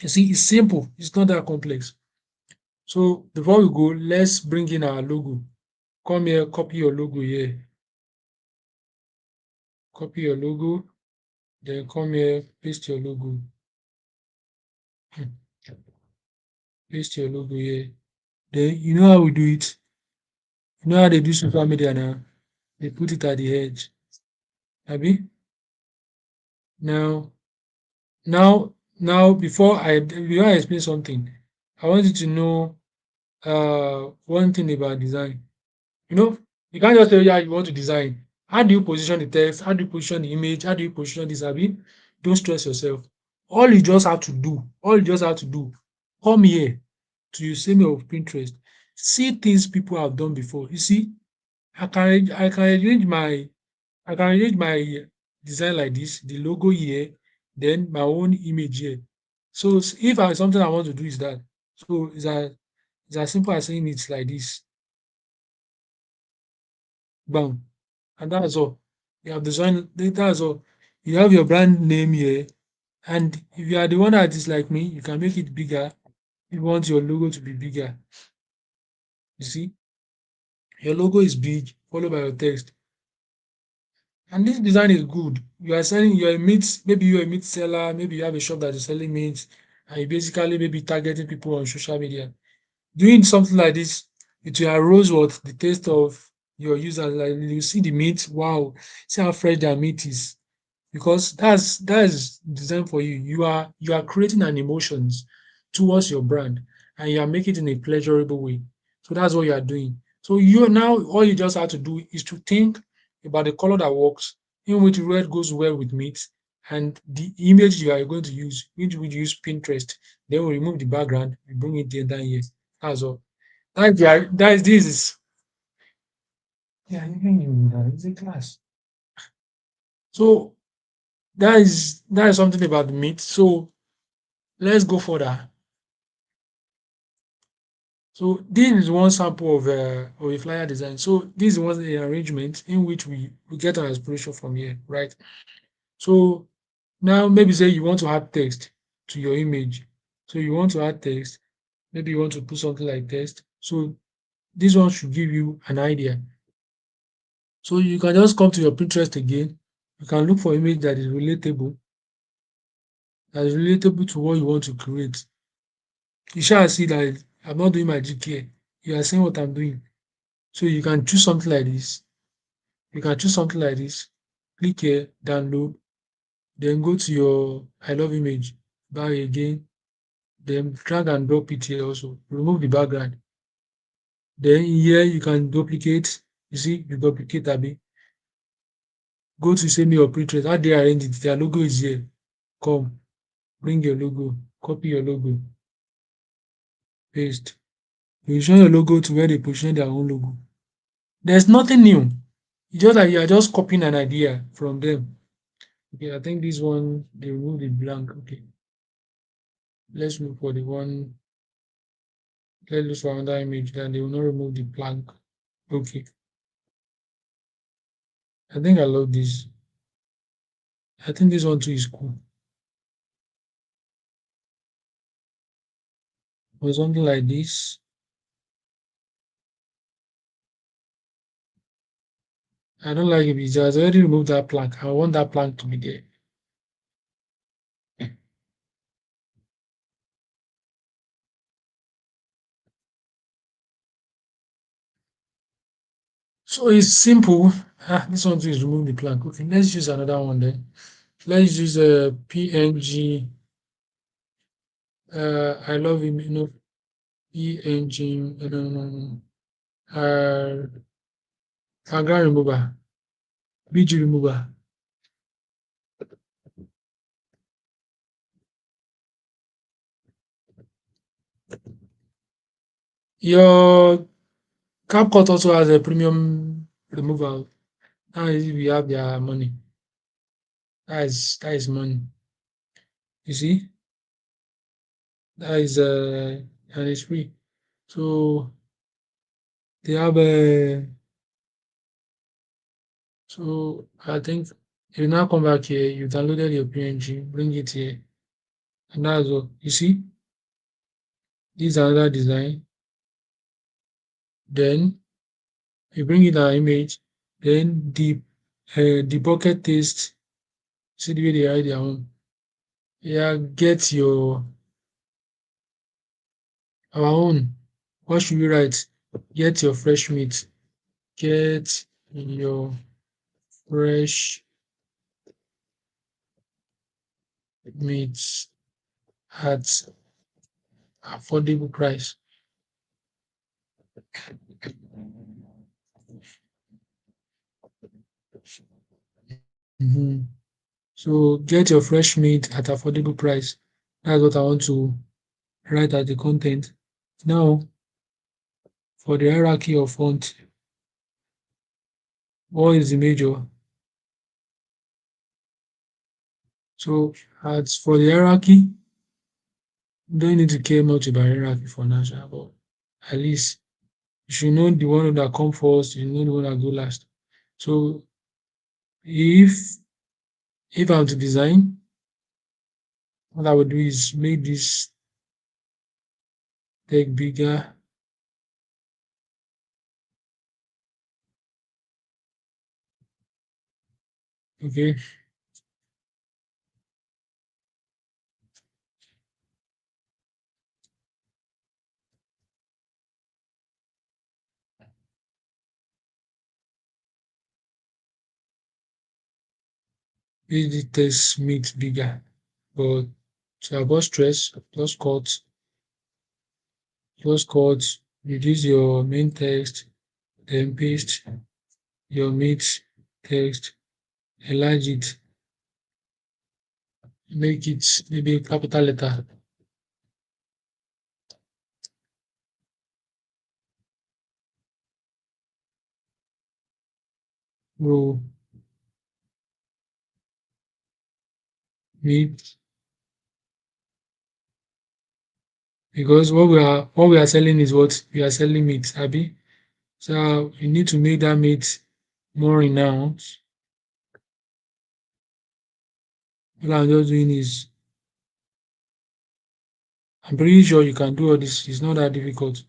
Speaker 2: You see, it's simple, it's not that complex. So before we go, let's bring in our logo. Come here, copy your logo here. Copy your logo, then come here, paste your logo. Paste your logo here. Then you know how we do it. You know how they do social media now. They put it at the edge. Abi? Now now before I explain something, I want you to know one thing about design. You know, you can't just say, yeah, you want to design. How do you position the text? How do you position the image? How do you position this, Abi? Don't stress yourself. All you just have to do, come here to your same of Pinterest. See things people have done before. You see, I can arrange my design like this, the logo here, then my own image here. So if I something I want to do is that. So it's as simple as saying it's like this. Bam. And that's all. You have designed that's all. You have your brand name here. And if you are the one that is like me, you can make it bigger. You want your logo to be bigger. You see, your logo is big, followed by your text. And this design is good. You're a meat, maybe you're a meat seller, maybe you have a shop that is selling meat, and you basically maybe targeting people on social media. Doing something like this, it will arouse what the taste of your users. Like you see the meat, wow, see how fresh their meat is. Because that's designed for you. You are creating an emotions towards your brand and you are making it in a pleasurable way. So that's what you are doing. So you now all you just have to do is to think about the color that works, in which red goes well with meat, and the image you are going to use, which would use Pinterest. Then we remove the background, we bring it there down here. That's all. That is this is yeah, it's a class. So that is something about the meat. So let's go further. So this is one sample of a flyer design. So this is one arrangement in which we get our inspiration from here, right? So now maybe say you want to add text to your image. So you want to add text, maybe you want to put something like text. So this one should give you an idea. So you can just come to your Pinterest again. You can look for image that is relatable to what you want to create. You shall see that I'm not doing my GK. You are seeing what I'm doing. So you can choose something like this. You can choose something like this. Click here, download, then go to your I love image, back again, then drag and drop it here also. Remove the background. Then here you can duplicate. You see, you duplicate Abi. Go to save me your portrait. How they arrange it? Their logo is here. Come, bring your logo, copy your logo, paste. You show your logo to where they position their own logo. There's nothing new. It's just that you are just copying an idea from them. Okay, I think this one they remove the blank. Okay, let's look for the one. Let's look for another image. Then they will not remove the blank. Okay, I think I love this. I think this one too is cool. Or something like this. I don't like it. It has already removed that plank. I want that plank to be there. So it's simple. This one too is remove the plank. Okay, let's use another one then. Let's use a PNG. I love him. PNG. Background remover. BG remover. Your CapCut also has a premium removal. Now we have their money. That is money. You see, that is and it's free. So they have a. So I think if you now come back here, you downloaded your PNG, bring it here, and that's all. You see, this is another design. Then you bring in an image. Then the bucket taste. See the way they write their own. Yeah, get your our own. What should we write? Get your fresh meat. Get your fresh meat at affordable price. Mhm. So get your fresh meat at affordable price. That's what I want to write as the content. Now, for the hierarchy of font, what is the major? So as for the hierarchy, you don't need to care much about hierarchy for now, but at least you should know the one that come first, you know the one that go last. So if I'm to design, what I would do is make this take bigger. Okay, make the text mix bigger. But to avoid stress, just cut, reduce your main text, then paste your mix text, enlarge it, make it maybe capital letter. Row meat because what we are selling is what we are selling meat, Abby. So you need to make that meat more renowned. All I'm just doing is I'm pretty sure you can do all this. It's not that difficult.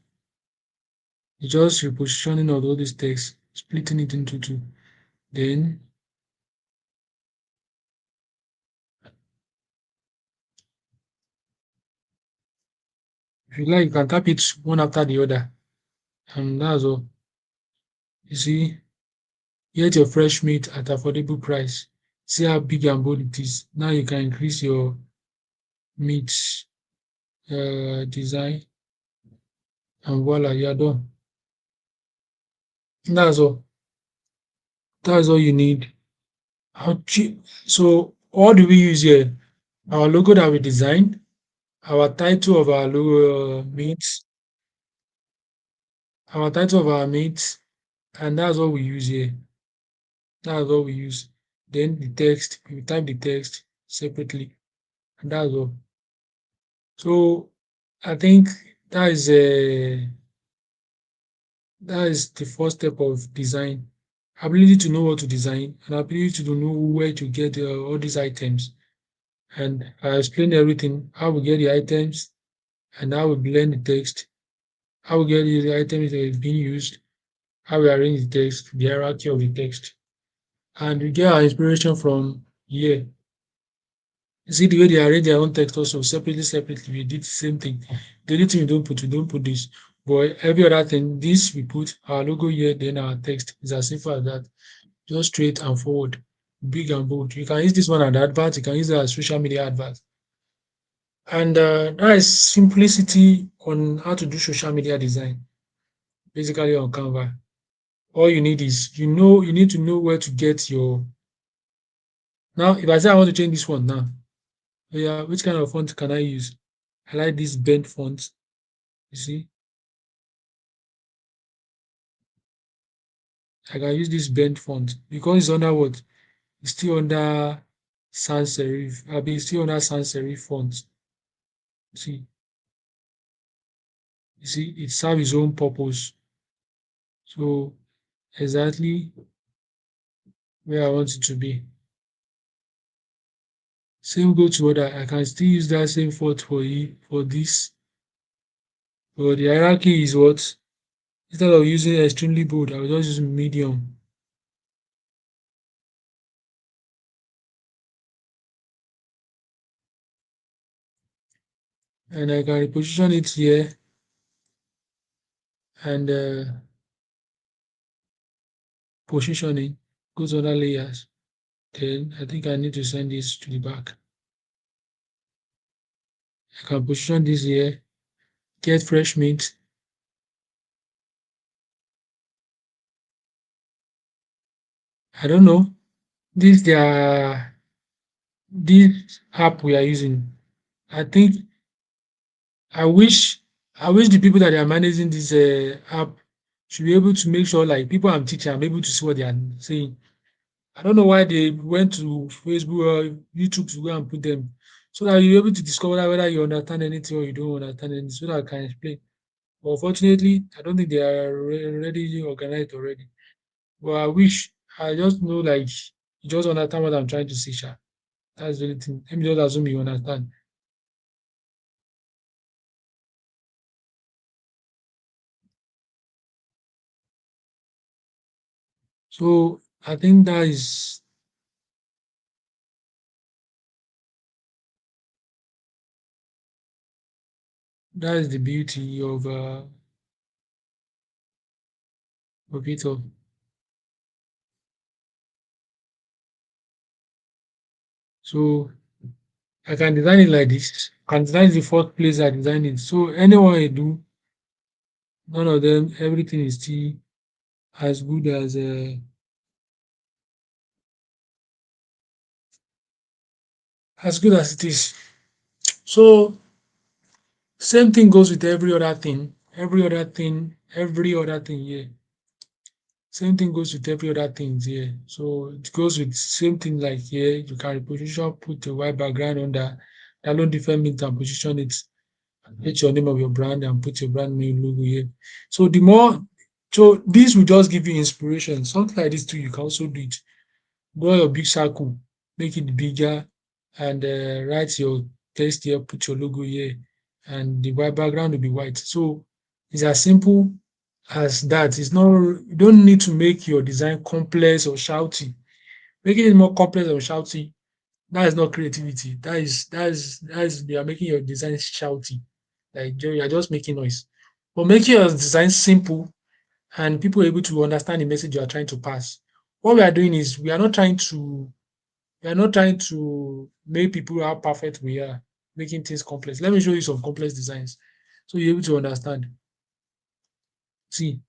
Speaker 2: It's just repositioning of all these text, splitting it into two. Then If you like, you can tap it one after the other, and that's all. You see, get your fresh meat at affordable price. See how big and bold it is. Now you can increase your meat design, and voila, you are done. That's all. That's all you need. How cheap? So what do we use here? Our logo that we designed, our title of our logo meat, our title of our meat, and that's what we use here. That's what we use. Then the text, we type the text separately, and that's all. So I think that is that is the first step of design. Ability to know what to design and ability to know where to get all these items. And I explained everything, how we get the items and how we blend the text, how we get the items that is being used, how we arrange the text, the hierarchy of the text. And we get our inspiration from here. You see the way they arrange their own text also separately, we did the same thing. The only thing we don't put this. But every other thing, this we put our logo here, then our text is as simple as that. Just straight and forward, big and bold. You can use this one as advert, you can use it as social media advert. And that is simplicity on how to do social media design, basically on Canva. All you need is you need to know where to get your. Now if I say I want to change this one now, yeah, which kind of font can I use? I like this bent font. You see, I can use this bent font because it's under what? It's still under sans serif. I mean, it's still under sans serif font. See, you see, it serves its own purpose. So exactly where I want it to be. Same go to other. I can still use that same font for this. But the hierarchy is what? Instead of using extremely bold, I will just use medium. And I can reposition it here and positioning, go to other layers. Then I think I need to send this to the back. I can position this here, get fresh meat. I don't know. This this app we are using. I think I wish I wish the people that are managing this app should be able to make sure like people I'm teaching, I'm able to see what they are saying. I don't know why they went to Facebook or YouTube to go and put them so that you're able to discover whether you understand anything or you don't understand anything so that I can explain. But unfortunately, I don't think they are already organized already. But I wish I just know like you just understand what I'm trying to say, sha. That's the only thing. Let me just assume you understand. So I think that is the beauty of it all. So I can design it like this. I can design the first place I designed it. So anyone I do, none of them, everything is still as good as good as it is. So same thing goes with every other thing. Every other thing here. Same thing goes with every other thing here. So it goes with same thing like here. You can reposition, put a white background under, download different mint and position it. Get your name of your brand and put your brand name logo here. So the more, so this will just give you inspiration. Something like this too, you can also do it. Draw your big circle, make it bigger, and write your text here, put your logo here, and the white background will be white. So it's as simple as that. It's not, you don't need to make your design complex or shouty. Making it more complex or shouty, that is not creativity. That is you are making your design shouty. Like you are just making noise. But making your design simple and people able to understand the message you are trying to pass. What we are doing is we are not trying to make people how perfect we are, making things complex. Let me show you some complex designs so you're able to understand. See,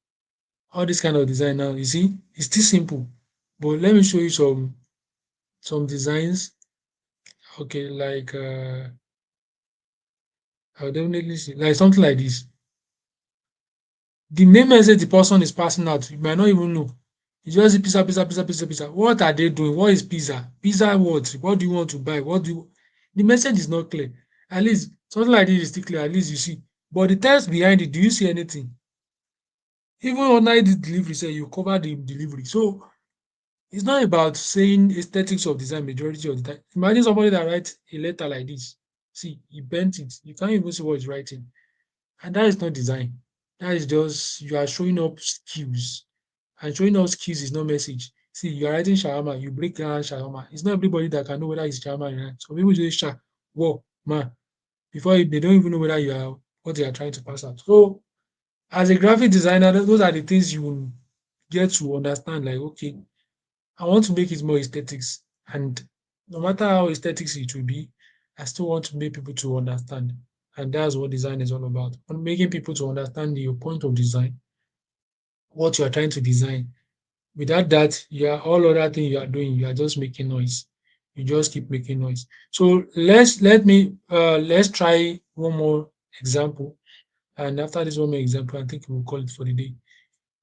Speaker 2: all this kind of design now, you see, it's still simple. But let me show you some designs. Okay, like I'll definitely see like something like this. The main message the person is passing out, you might not even know. You just see pizza, pizza, pizza, pizza, pizza. What are they doing? What is pizza? Pizza what? What do you want to buy? What do you the message is not clear. At least something like this is still clear, at least you see. But the text behind it, do you see anything? Even online this delivery say you cover the delivery. So it's not about saying aesthetics of design majority of the time. Imagine somebody that writes a letter like this. See, he bent it. You can't even see what he's writing. And that is not design. That is just you are showing up skills. And showing up skills is not message. See, you are writing shawarma, you break down shawarma. It's not everybody that can know whether it's shawarma or not. Some people say sha, wo, ma. They don't even know whether you are what they are trying to pass out. So as a graphic designer, those are the things you get to understand. Like, okay, I want to make it more aesthetics. And no matter how aesthetics it will be, I still want to make people to understand. And that's what design is all about. On making people to understand your point of design, what you are trying to design. Without that, you are all other thing you are doing, you are just making noise. You just keep making noise. So let's try one more example. And after this one more example, I think we'll call it for the day.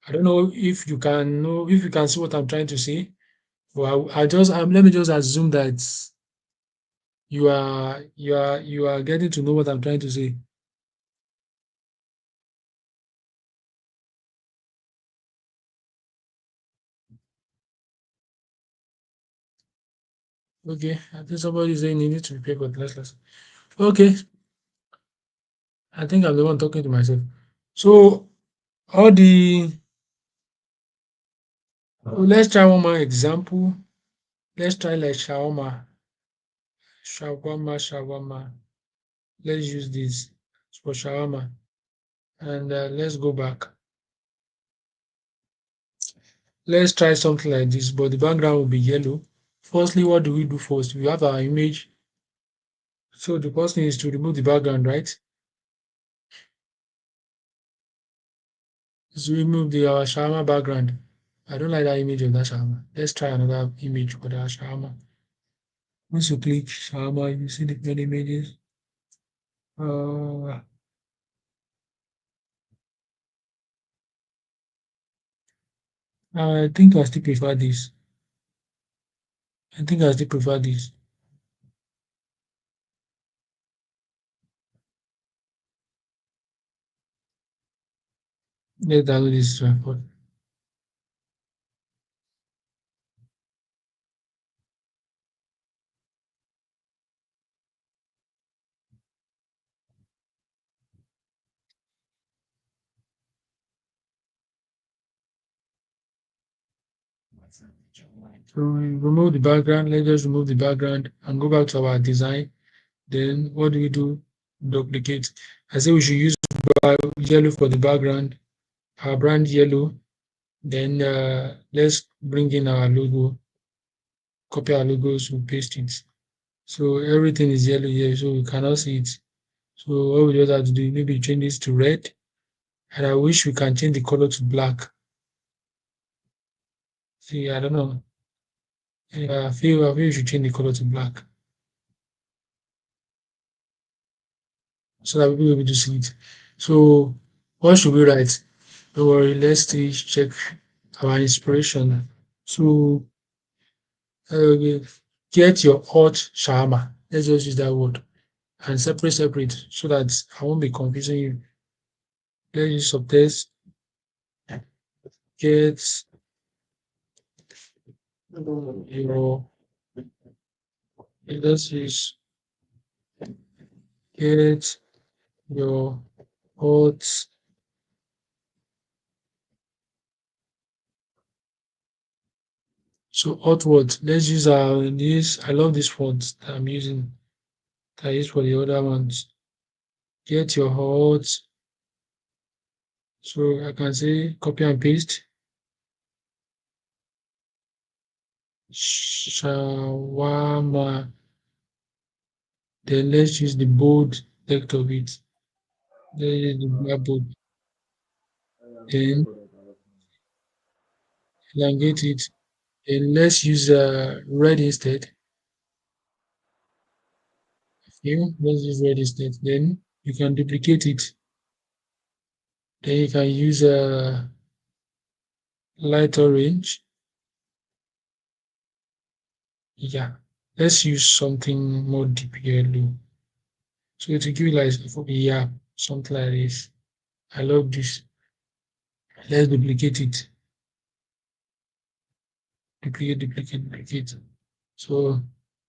Speaker 2: I don't know if you can see what I'm trying to say. Well, I just let me just assume that you are getting to know what I'm trying to say. Okay, I think somebody is saying you need to prepare for the next lesson. Okay, I think I'm the one talking to myself. So all the let's try one more example. Let's try like shawarma, shawarma. Let's use this for shawarma, and let's go back. Let's try something like this, but the background will be yellow. Firstly, what do we do first? We have our image. So the first thing is to remove the background, right? So remove the our shawarma background. I don't like that image of that shawarma. Let's try another image for that shawarma. Once you click shawarma, you see the different images. Uh, I think I still prefer this. I think I still prefer this. Let's download this report. So we remove the background. Let's just remove the background and go back to our design. Then what do we do? Duplicate. I say we should use yellow for the background, our brand yellow. Then let's bring in our logo, copy our logos, we paste it. So everything is yellow here, so we cannot see it. So what we just have to do, maybe change this to red. And I wish we can change the color to black. See, I don't know. I feel we should change the color to black so that people will be able to see it. So what should we write? Don't worry, let's still check our inspiration. So uh, get your hot shawarma. Let's just use that word and separate so that I won't be confusing you. Let's use subtext. Get your let's use get your hot. So hot word. Let's use this. I love this font that I'm using. That I use for the other ones. get your hot. So I can say copy and paste shawarma. Then let's use the bold text of it. Let's use the black bold. Then elongate it. Then let's use red instead. Let's use red instead. Then you can duplicate it. Then you can use light orange. Yeah. Let's use something more deep yellow. So to give you like yeah, something like this. I love this. Let's duplicate it. Duplicate. So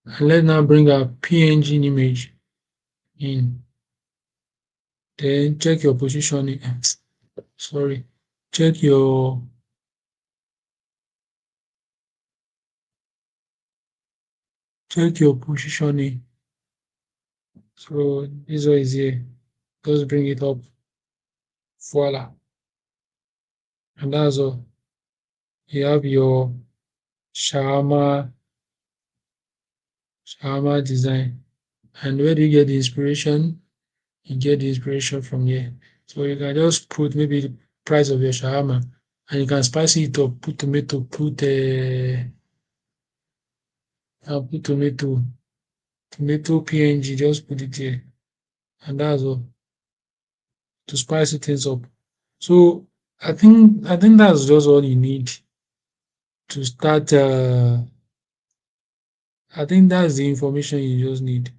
Speaker 2: and let's now bring our PNG image in. Then check your positioning. Sorry. Check your positioning. So this one is here. Just bring it up. Voila. And that's all. You have your shawarma design. And where do you get the inspiration? You get the inspiration from here. So you can just put maybe the price of your shawarma and you can spice it up, put tomato, put tomato PNG, just put it here. And that's all to spice things up. So I think that's just all you need to start. I think that's the information you just need.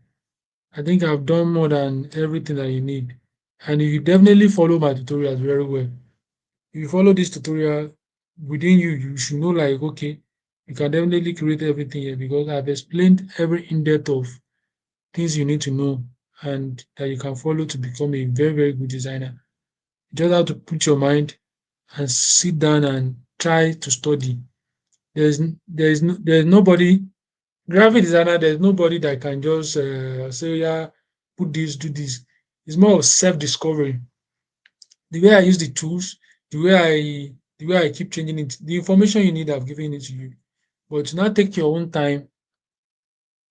Speaker 2: I think I've done more than everything that you need. And if you definitely follow my tutorials very well, if you follow this tutorial within you, you should know like, okay, you can definitely create everything here because I've explained every in-depth of things you need to know and that you can follow to become a very, very good designer. You just have to put your mind and sit down and try to study. There's nobody graphic designer, there's nobody that can just say, yeah, put this, do this. It's more of self-discovery. The way I use the tools, the way I keep changing it, the information you need, I've given it to you. But to now take your own time,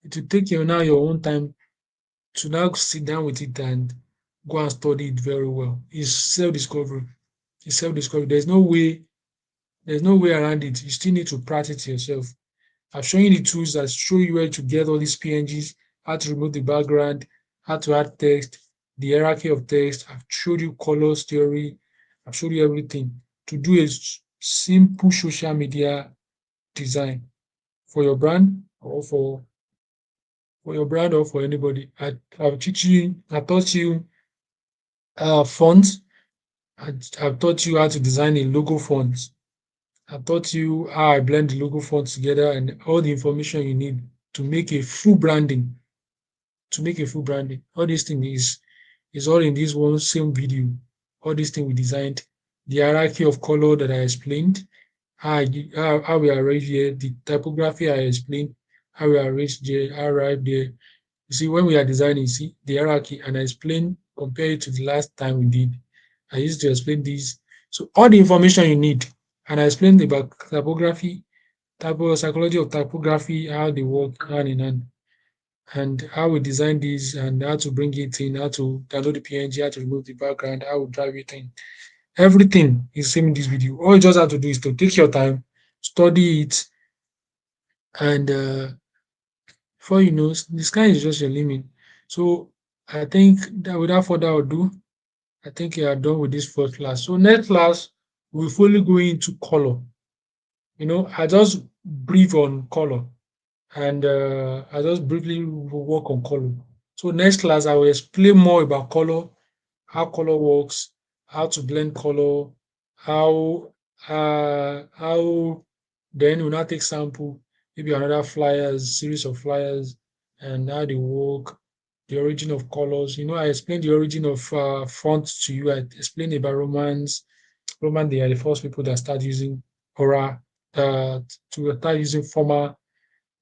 Speaker 2: to take your own time to now sit down with it and go and study it very well. It's self-discovery. It's self-discovery. There's no way around it. You still need to practice yourself. I've shown you the tools that show you where to get all these PNGs, how to remove the background, how to add text, the hierarchy of text. I've showed you colors theory. I've showed you everything to do a simple social media design for your brand or for anybody. I taught you fonts. I've taught you how to design a logo font. I taught you how I blend the logo fonts together and all the information you need to make a full branding. All these things is all in this one same video. All these things we designed. The hierarchy of color that I explained, how we arrange here, the typography I explained, how we arrange there, how arrive there. You see, when we are designing, you see the hierarchy, and I explained compare it to the last time we did. I used to explain this. So all the information you need, and I explained about typography, psychology of typography, how they work hand in hand, and how we design this, and how to bring it in, how to download the PNG, how to remove the background, how we drive it in. Everything is same in this video. All you just have to do is to take your time, study it, and before you know, the sky is just your limit. So I think that without further ado, I think you are done with this first class. So next class, we'll fully go into color. I just brief on color and I just briefly work on color. So next class, I will explain more about color, how color works, how to blend color, how then we'll now take sample, maybe another flyers, series of flyers, and how they work, the origin of colors. I explained the origin of fonts to you. I explained about Romans. Roman, they are the first people that start using Aura, to start using formal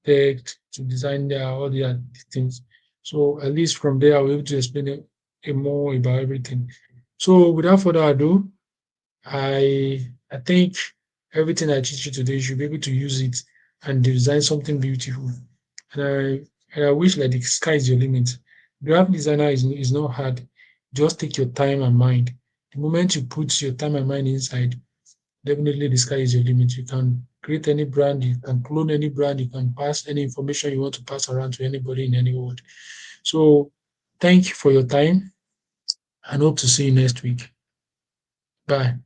Speaker 2: text to design all their things. So at least from there, I'll be able to explain more about everything. So without further ado, I think everything I teach you today, you should be able to use it and design something beautiful. And I wish like the sky is your limit. Graphic designer is not hard. Just take your time and mind. The moment you put your time and mind inside, definitely the sky is your limit. You can create any brand, you can clone any brand, you can pass any information you want to pass around to anybody in any world. So thank you for your time and hope to see you next week. Bye.